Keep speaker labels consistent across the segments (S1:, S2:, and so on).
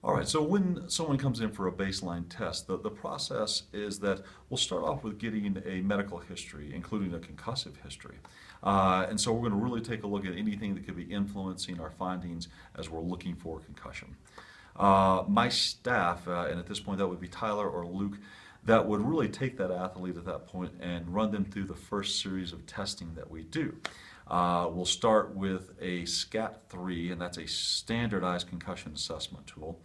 S1: All right, so when someone comes in for a baseline test, the process is that we'll start off with getting a medical history, including a concussive history. And so we're going to really take a look at anything that could be influencing our findings as we're looking for concussion. My staff, and at this point that would be Tyler or Luke, that would really take that athlete at that point and run them through the first series of testing that we do. We'll start with a SCAT-3, and that's a standardized concussion assessment tool.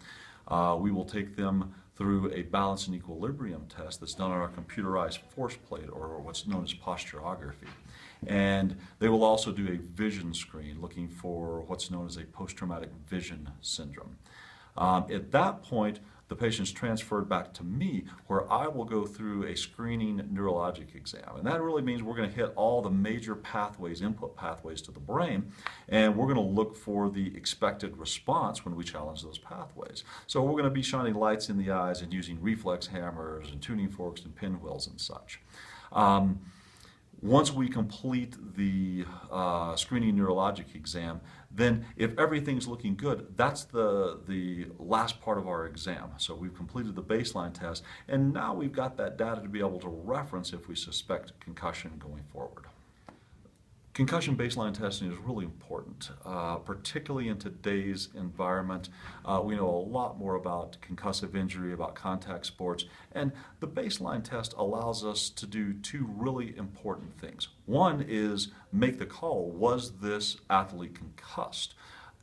S1: We will take them through a balance and equilibrium test that's done on our computerized force plate, or what's known as posturography. And they will also do a vision screen looking for what's known as a post-traumatic vision syndrome. At that point, the patient's transferred back to me, where I will go through a screening neurologic exam. And that really means we're going to hit all the major pathways, input pathways to the brain, and we're going to look for the expected response when we challenge those pathways. So we're going to be shining lights in the eyes and using reflex hammers and tuning forks and pinwheels and such. Once we complete the screening neurologic exam, then if everything's looking good, that's the last part of our exam. So we've completed the baseline test, and now we've got that data to be able to reference if we suspect concussion going forward. Concussion baseline testing is really important, particularly in today's environment. We know a lot more about concussive injury, about contact sports, and the baseline test allows us to do two really important things. One is make the call, was this athlete concussed?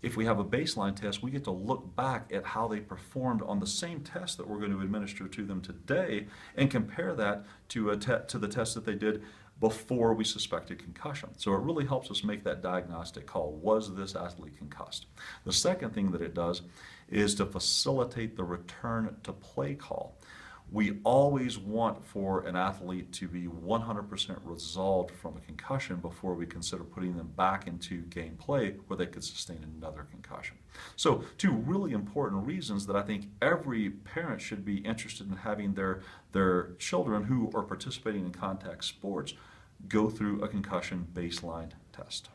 S1: If we have a baseline test, we get to look back at how they performed on the same test that we're going to administer to them today and compare that to the test that they did before we suspected concussion. So it really helps us make that diagnostic call. Was this athlete concussed? The second thing that it does is to facilitate the return to play call. We always want for an athlete to be 100% resolved from a concussion before we consider putting them back into game play where they could sustain another concussion. So two really important reasons that I think every parent should be interested in having their children who are participating in contact sports go through a concussion baseline test.